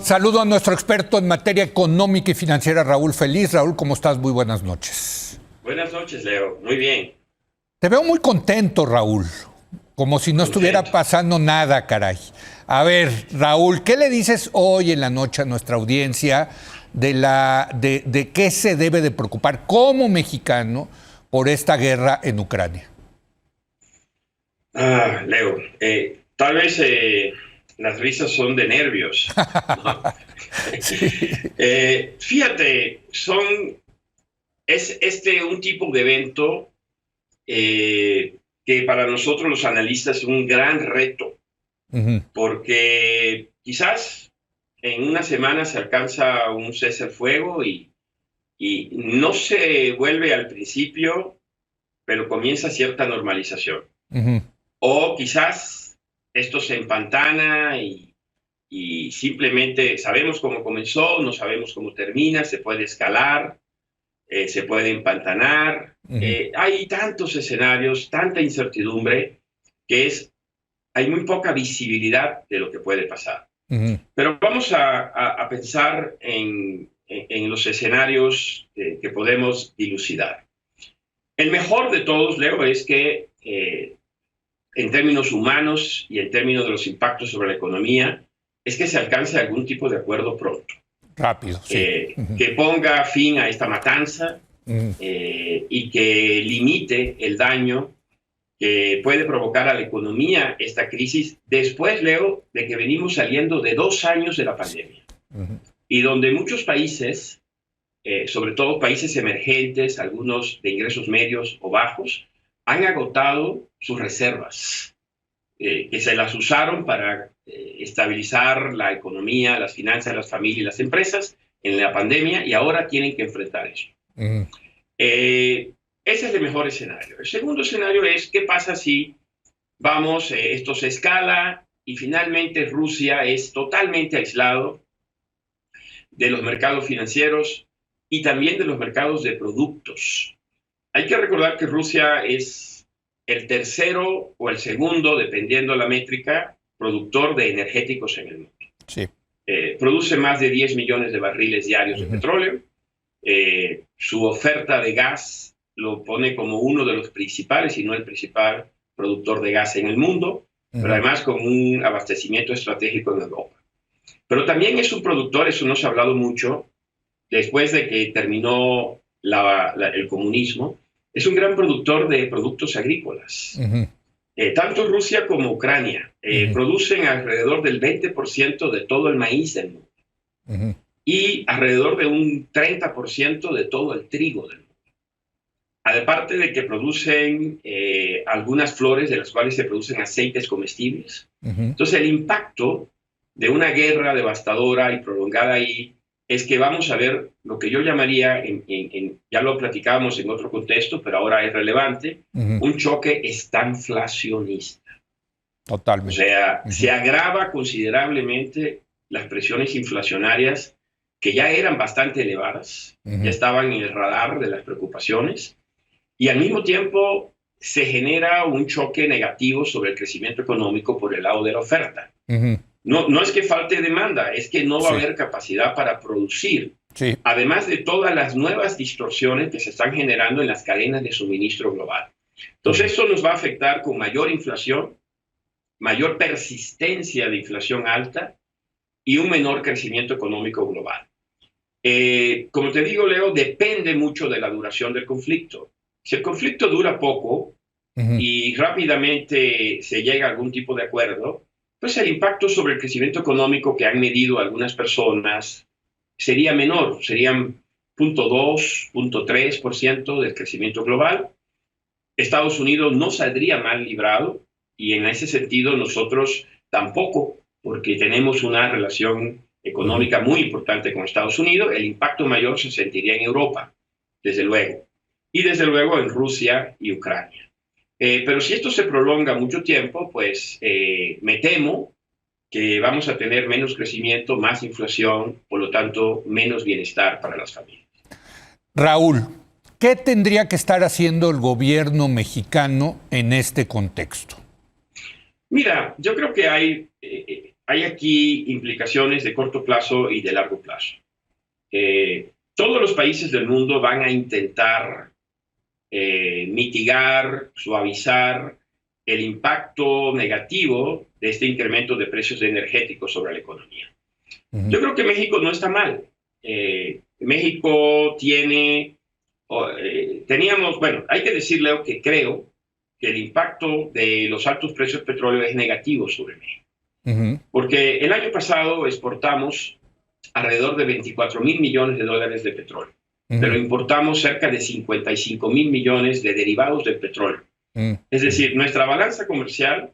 Saludo a nuestro experto en materia económica y financiera, Raúl Feliz. Raúl, ¿cómo estás? Muy buenas noches. Buenas noches, Leo. Muy bien. Te veo muy contento, Raúl. Como si no estuviera pasando nada, caray. A ver, Raúl, ¿qué le dices hoy en la noche a nuestra audiencia de qué se debe de preocupar como mexicano por esta guerra en Ucrania? Leo, tal vez las risas son de nervios, ¿no? Sí. Fíjate, es un tipo de evento que para nosotros los analistas es un gran reto, porque quizás en una semana se alcanza un cese al fuego y no se vuelve al principio, pero comienza cierta normalización. O quizás esto se empantana y simplemente sabemos cómo comenzó, no sabemos cómo termina, se puede escalar, se puede empantanar. Hay tantos escenarios, tanta incertidumbre, que hay muy poca visibilidad de lo que puede pasar. Pero vamos a pensar en los escenarios que podemos dilucidar. El mejor de todos, Leo, es que en términos humanos y en términos de los impactos sobre la economía, es que se alcance algún tipo de acuerdo pronto. Rápido, sí. Que ponga fin a esta matanza y que limite el daño que puede provocar a la economía esta crisis después, Leo, de que venimos saliendo de 2 años de la pandemia. Y donde muchos países, sobre todo países emergentes, algunos de ingresos medios o bajos, han agotado sus reservas, que se las usaron para estabilizar la economía, las finanzas, las familias y las empresas en la pandemia, y ahora tienen que enfrentar eso. Ese es el mejor escenario. El segundo escenario es qué pasa si esto se escala y finalmente Rusia es totalmente aislado de los mercados financieros y también de los mercados de productos. Hay que recordar que Rusia es el tercero o el segundo, dependiendo la métrica, productor de energéticos en el mundo. Sí. Produce más de 10 millones de barriles diarios de petróleo. Su oferta de gas lo pone como uno de los principales, si no el principal productor de gas en el mundo, pero además con un abastecimiento estratégico en Europa. Pero también es un productor, eso no se ha hablado mucho, después de que terminó el comunismo, es un gran productor de productos agrícolas. Tanto Rusia como Ucrania producen alrededor del 20% de todo el maíz del mundo y alrededor de un 30% de todo el trigo del mundo. Aparte de que producen algunas flores de las cuales se producen aceites comestibles. Entonces el impacto de una guerra devastadora y prolongada ahí es que vamos a ver lo que yo llamaría, ya lo platicábamos en otro contexto, pero ahora es relevante, un choque estanflacionista. Totalmente. O sea, se agrava considerablemente las presiones inflacionarias que ya eran bastante elevadas, ya estaban en el radar de las preocupaciones, y al mismo tiempo se genera un choque negativo sobre el crecimiento económico por el lado de la oferta. No es que falte demanda, es que no va a haber capacidad para producir. Además de todas las nuevas distorsiones que se están generando en las cadenas de suministro global. Entonces, esto nos va a afectar con mayor inflación, mayor persistencia de inflación alta y un menor crecimiento económico global. Como te digo, Leo, depende mucho de la duración del conflicto. Si el conflicto dura poco y rápidamente se llega a algún tipo de acuerdo, pues el impacto sobre el crecimiento económico que han medido algunas personas sería menor, serían 0.2, 0.3% del crecimiento global. Estados Unidos no saldría mal librado y en ese sentido nosotros tampoco, porque tenemos una relación económica muy importante con Estados Unidos. El impacto mayor se sentiría en Europa, desde luego, y desde luego en Rusia y Ucrania. Pero si esto se prolonga mucho tiempo, pues me temo que vamos a tener menos crecimiento, más inflación, por lo tanto, menos bienestar para las familias. Raúl, ¿qué tendría que estar haciendo el gobierno mexicano en este contexto? Mira, yo creo que hay aquí implicaciones de corto plazo y de largo plazo. Todos los países del mundo van a intentar mitigar, suavizar el impacto negativo de este incremento de precios energéticos sobre la economía. Yo creo que México no está mal. México teníamos, bueno, hay que decirle que creo que el impacto de los altos precios del petróleo es negativo sobre México. Porque el año pasado exportamos alrededor de 24,000 millones de dólares de petróleo, pero importamos cerca de 55,000 millones de derivados del petróleo. Es decir, nuestra balanza comercial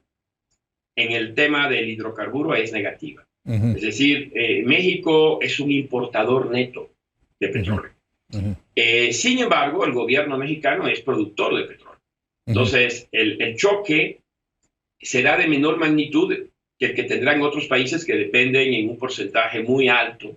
en el tema del hidrocarburo es negativa. Es decir, México es un importador neto de petróleo. Sin embargo, el gobierno mexicano es productor de petróleo. Entonces, el choque será de menor magnitud que el que tendrán otros países que dependen en un porcentaje muy alto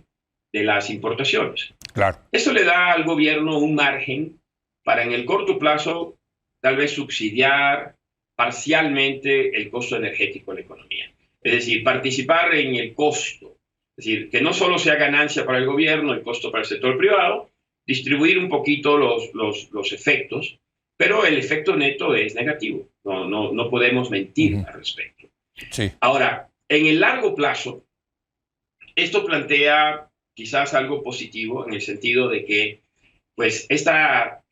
de las importaciones. Claro. Eso le da al gobierno un margen para en el corto plazo tal vez subsidiar parcialmente el costo energético de la economía. Es decir, participar en el costo. Es decir, que no solo sea ganancia para el gobierno, el costo para el sector privado, distribuir un poquito los efectos, pero el efecto neto es negativo. No podemos mentir al respecto. Sí. Ahora, en el largo plazo, esto plantea quizás algo positivo en el sentido de que pues, esta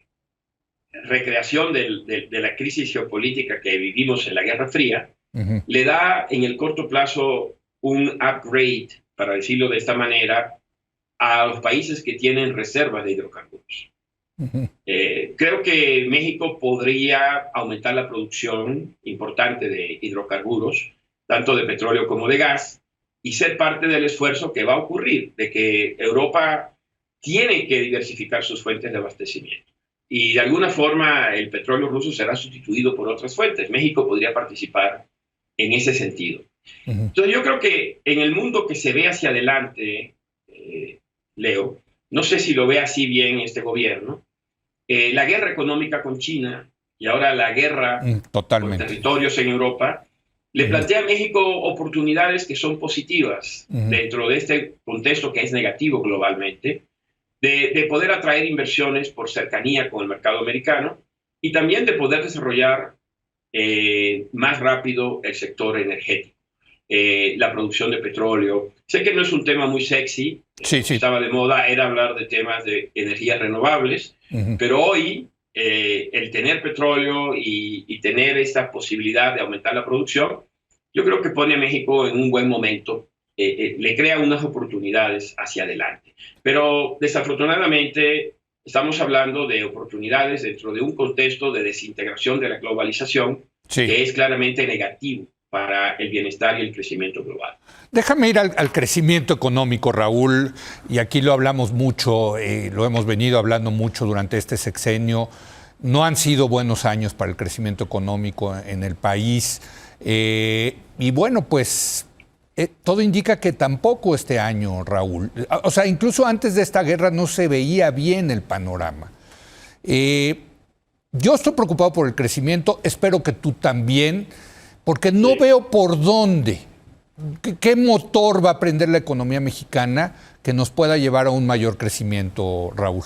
recreación de la crisis geopolítica que vivimos en la Guerra Fría le da en el corto plazo un upgrade, para decirlo de esta manera, a los países que tienen reservas de hidrocarburos. Creo que México podría aumentar la producción importante de hidrocarburos, tanto de petróleo como de gas, y ser parte del esfuerzo que va a ocurrir, de que Europa tiene que diversificar sus fuentes de abastecimiento. Y de alguna forma el petróleo ruso será sustituido por otras fuentes. México podría participar en ese sentido. Entonces yo creo que en el mundo que se ve hacia adelante, Leo, no sé si lo ve así bien este gobierno, la guerra económica con China y ahora la guerra con territorios en Europa, le plantea a México oportunidades que son positivas dentro de este contexto que es negativo globalmente, de poder atraer inversiones por cercanía con el mercado americano y también de poder desarrollar más rápido el sector energético, la producción de petróleo. Sé que no es un tema muy sexy, estaba de moda, era hablar de temas de energías renovables, pero hoy el tener petróleo y tener esta posibilidad de aumentar la producción, yo creo que pone a México en un buen momento, le crea unas oportunidades hacia adelante. Pero desafortunadamente estamos hablando de oportunidades dentro de un contexto de desintegración de la globalización que es claramente negativo para el bienestar y el crecimiento global. Déjame ir al crecimiento económico, Raúl, y aquí lo hablamos mucho, lo hemos venido hablando mucho durante este sexenio. No han sido buenos años para el crecimiento económico en el país. Y bueno, pues todo indica que tampoco este año, Raúl. O sea, incluso antes de esta guerra no se veía bien el panorama. Yo estoy preocupado por el crecimiento, espero que tú también, porque no veo por dónde, qué motor va a prender la economía mexicana que nos pueda llevar a un mayor crecimiento, Raúl.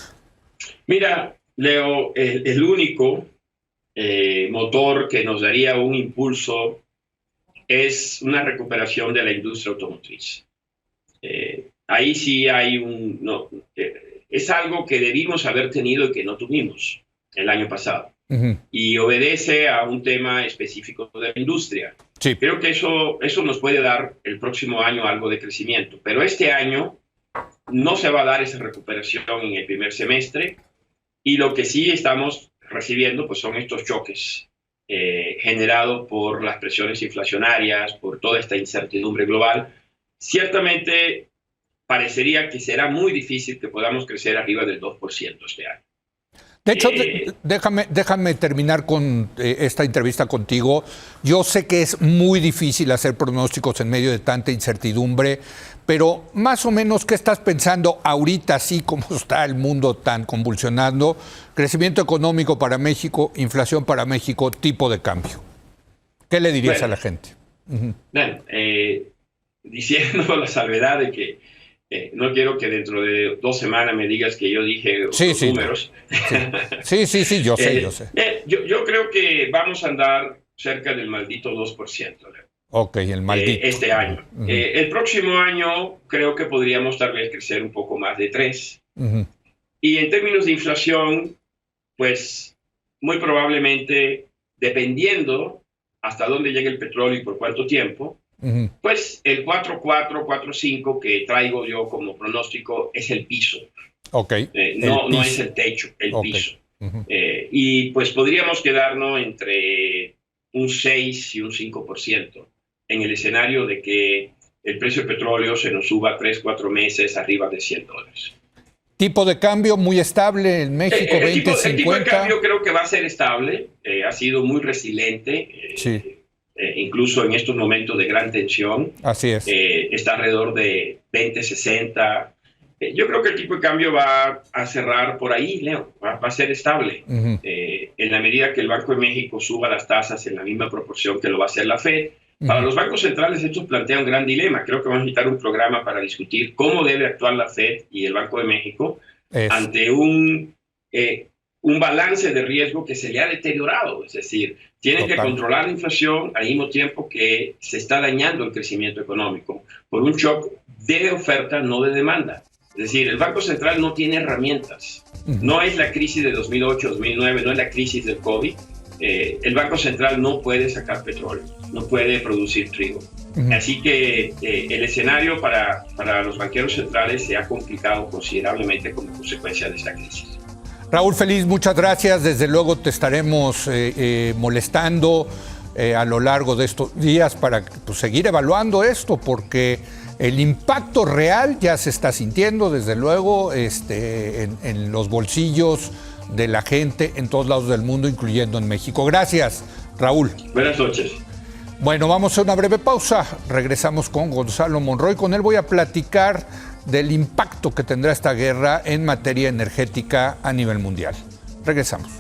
Mira, Leo, el único motor que nos daría un impulso es una recuperación de la industria automotriz. Ahí sí hay es algo que debimos haber tenido y que no tuvimos el año pasado. Y obedece a un tema específico de la industria. Sí. Creo que eso nos puede dar el próximo año algo de crecimiento, pero este año no se va a dar esa recuperación en el primer semestre, y lo que sí estamos recibiendo pues son estos choques generados por las presiones inflacionarias, por toda esta incertidumbre global. Ciertamente parecería que será muy difícil que podamos crecer arriba del 2% este año. De hecho, déjame terminar con esta entrevista contigo. Yo sé que es muy difícil hacer pronósticos en medio de tanta incertidumbre, pero más o menos, ¿qué estás pensando ahorita, así como está el mundo tan convulsionando? Crecimiento económico para México, inflación para México, tipo de cambio. ¿Qué le dirías a la gente? Bueno, diciendo la salvedad de que no quiero que dentro de 2 semanas me digas que yo dije los números. Sí, yo sé. Yo creo que vamos a andar cerca del maldito 2%. Ok, el maldito. Este año. El próximo año creo que podríamos tal vez crecer un poco más de 3%. Y en términos de inflación, pues muy probablemente, dependiendo hasta dónde llegue el petróleo y por cuánto tiempo, pues el 4.4, 4.5 que traigo yo como pronóstico es el piso. No es el techo, el piso. Y pues podríamos quedarnos entre un 6 y un 5% en el escenario de que el precio del petróleo se nos suba 3-4 meses arriba de $100. Tipo de cambio muy estable en México, 20-50. El tipo de cambio creo que va a ser estable, ha sido muy resiliente, incluso en estos momentos de gran tensión. Así es. Está alrededor de 20-60. Yo creo que el tipo de cambio va a cerrar por ahí, Leo, va a ser estable. En la medida que el Banco de México suba las tasas en la misma proporción que lo va a hacer la Fed. Para los bancos centrales esto plantea un gran dilema. Creo que vamos a necesitar un programa para discutir cómo debe actuar la Fed y el Banco de México ante un balance de riesgo que se le ha deteriorado. Es decir, tienen que controlar la inflación al mismo tiempo que se está dañando el crecimiento económico por un shock de oferta, no de demanda. Es decir, el Banco Central no tiene herramientas. No es la crisis de 2008-2009, no es la crisis del COVID. El Banco Central no puede sacar petróleo, no puede producir trigo. Así que el escenario para los banqueros centrales se ha complicado considerablemente como consecuencia de esta crisis. Raúl Feliz, muchas gracias. Desde luego te estaremos molestando a lo largo de estos días para seguir evaluando esto, porque el impacto real ya se está sintiendo, desde luego, en los bolsillos de la gente en todos lados del mundo, incluyendo en México. Gracias, Raúl. Buenas noches. Bueno, vamos a una breve pausa. Regresamos con Gonzalo Monroy. Con él voy a platicar del impacto que tendrá esta guerra en materia energética a nivel mundial. Regresamos.